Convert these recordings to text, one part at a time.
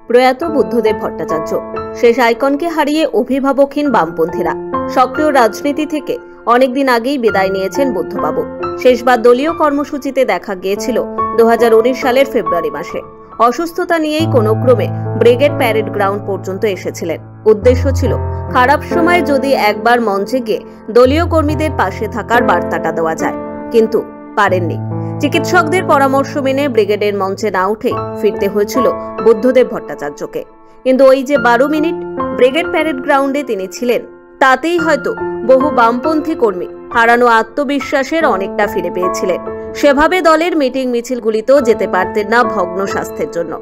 প্রয়াত বুদ্ধদেব ভট্টাচার্য শেষ আইকনকে হারিয়ে অভিভাবকহীন বামপন্থীরা। সক্রিয় রাজনীতি থেকে অনেকদিন আগেই বিদায় নিয়েছেন বুদ্ধবাবু। শেষবার দলীয় কর্মসূচিতে দেখা গিয়েছিল 2019 সালের ফেব্রুয়ারি মাসে। অসুস্থতা নিয়েই কোনো ক্রমে ব্রিগেড প্যারেড গ্রাউন্ড পর্যন্ত এসেছিলেন। উদ্দেশ্য ছিল খারাপ সময় যদি একবার মঞ্চে গিয়ে দলীয় কর্মীদের পাশে থাকার বার্তাটা দেওয়া যায়, কিন্তু পারেননি। চিকিৎসকদের পরামর্শ মেনে ব্রিগেডের মঞ্চে না উঠেই ফিরতে হয়েছিল বুদ্ধদেব ভট্টাচার্যকে। কিন্তু ওই যে 12 মিনিট ব্রিগেড প্যারেড গ্রাউন্ডে তিনি ছিলেন, তাতেই হয়তো বহু বামপন্থী কর্মী হারানো আত্মবিশ্বাসের অনেকটা ফিরে পেয়েছিলেন। সেভাবে দলের মিটিং মিছিলগুলিতেও যেতে পারতেন না ভগ্ন স্বাস্থ্যের জন্য।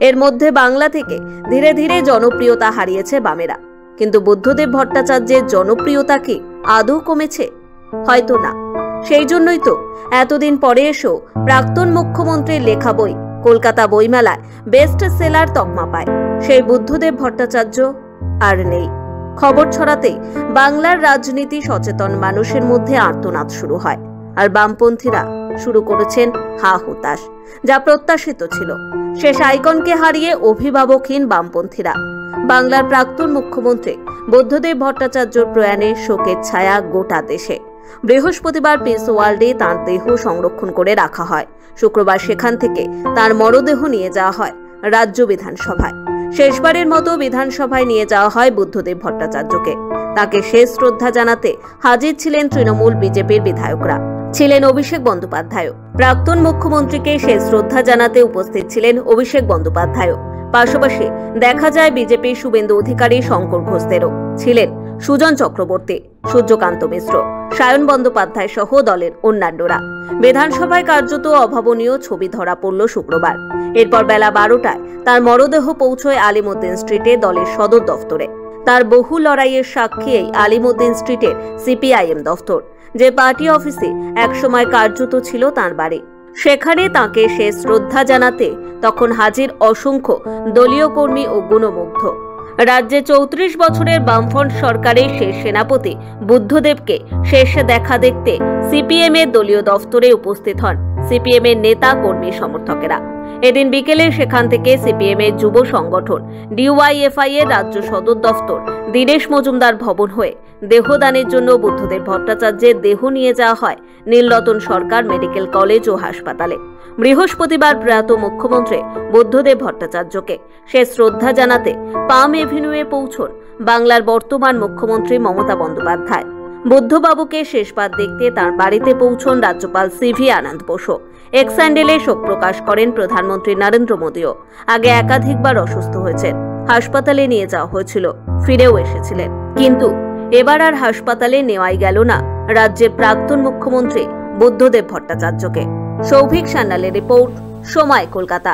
এর মধ্যে বাংলা থেকে ধীরে ধীরে জনপ্রিয়তা হারিয়েছে বামেরা। কিন্তু বুদ্ধদেব ভট্টাচার্যের জনপ্রিয়তা কি আদৌ কমেছে? হয়তো না। সেই জন্যই তো এতদিন পরে এসেও প্রাক্তন মুখ্যমন্ত্রীর লেখা বই কলকাতা বইমেলায় বেস্ট সেলার তকমা পায়। সেই বুদ্ধদেব ভট্টাচার্য আর নেই। খবর ছড়াতেই বাংলার রাজনীতি সচেতন মানুষের মধ্যে আর্তনাদ শুরু হয়, আর বামপন্থীরা শুরু করেছেন হা হুতাশ, যা প্রত্যাশিত ছিল। শেষ আইকনকে হারিয়ে অভিভাবকহীন বামপন্থীরা। বাংলার প্রাক্তন মুখ্যমন্ত্রী বুদ্ধদেব ভট্টাচার্যর প্রয়াণে শোকের ছায়া গোটা দেশে। বৃহস্পতিবার পিস ওয়ার্ল্ডে তাঁর দেহ সংরক্ষণ করে রাখা হয়। শুক্রবার সেখান থেকে তার মরদেহ নিয়ে যাওয়া হয় রাজ্য বিধানসভায়। শেষবারের মতো বিধানসভায় নিয়ে যাওয়া হয় বুদ্ধদেব ভট্টাচার্যকে। তাকে শেষ শ্রদ্ধা জানাতে হাজির ছিলেন তৃণমূল বিজেপির বিধায়করা, ছিলেন অভিষেক বন্দ্যোপাধ্যায়। প্রাক্তন মুখ্যমন্ত্রীকে শেষ শ্রদ্ধা জানাতে উপস্থিত ছিলেন অভিষেক বন্দ্যোপাধ্যায়। পাশাপাশি দেখা যায় বিজেপির শুভেন্দু অধিকারী, শঙ্কর ঘোষদেরও ছিলেন সুজন চক্রবর্তী, সূর্যকান্ত মিশ্র, সায়ন বন্দ্যোপাধ্যায় সহ দলের অন্যান্যরা। বিধানসভায় কার্যত অভাবনীয় ছবি ধরা পড়ল শুক্রবার। এরপর বেলা 12টায় তার মরদেহ পৌঁছয় আলিমুদ্দিন স্ট্রিটে দলের সদর দফতরে। তার বহু লড়াইয়ের সাক্ষী এই আলিমুদ্দিন স্ট্রিটের সিপিআইএম দফতর, যে পার্টি অফিসে একসময় কার্যত ছিল তার বাড়ি। সেখানে তাকে শেষ শ্রদ্ধা জানাতে তখন হাজির অসংখ্য দলীয় কর্মী ও গুণমুগ্ধ। রাজ্যে 34 বছরের বামফ্রন্ট সরকারের শেষ সেনাপতি বুদ্ধদেবকে শেষ দেখা দেখতে সিপিএম এর দলীয় দফতরে উপস্থিত হন সিপিএম এর নেতা কর্মী সমর্থকেরা। এদিন বিকেলে সেখান থেকে সিপিএম এর যুব সংগঠন ডিওয়াইএফআই এর রাজ্য সদর দফতর দীনেশ মজুমদার ভবন হয়ে দেহদানের জন্য বুদ্ধদেব ভট্টাচার্যের দেহ নিয়ে যাওয়া হয় নীলরতন সরকার মেডিকেল কলেজ ও হাসপাতালে। বৃহস্পতিবার প্রয়াত মুখ্যমন্ত্রী বুদ্ধদেব ভট্টাচার্যকে শেষ শ্রদ্ধা জানাতে পাম এভিনিউয়ে পৌঁছন বাংলার বর্তমান মুখ্যমন্ত্রী মমতা বন্দ্যোপাধ্যায়। বুদ্ধবাবুকে শেষবার দেখতে তার বাড়িতে পৌঁছন রাজ্যপাল সিভি আনন্দ বসু। এক্স হ্যান্ডেলে শোক প্রকাশ করেন প্রধানমন্ত্রী নরেন্দ্র মোদীও। আগে একাধিকবার অসুস্থ হয়েছেন, হাসপাতালে নিয়ে যাওয়া হয়েছিল, ফিরেও এসেছিলেন। কিন্তু এবার আর হাসপাতালে নেওয়াই গেল না রাজ্যের প্রাক্তন মুখ্যমন্ত্রী বুদ্ধদেব ভট্টাচার্যকে। সৌভিক সান্যালের রিপোর্ট, সময়, কলকাতা।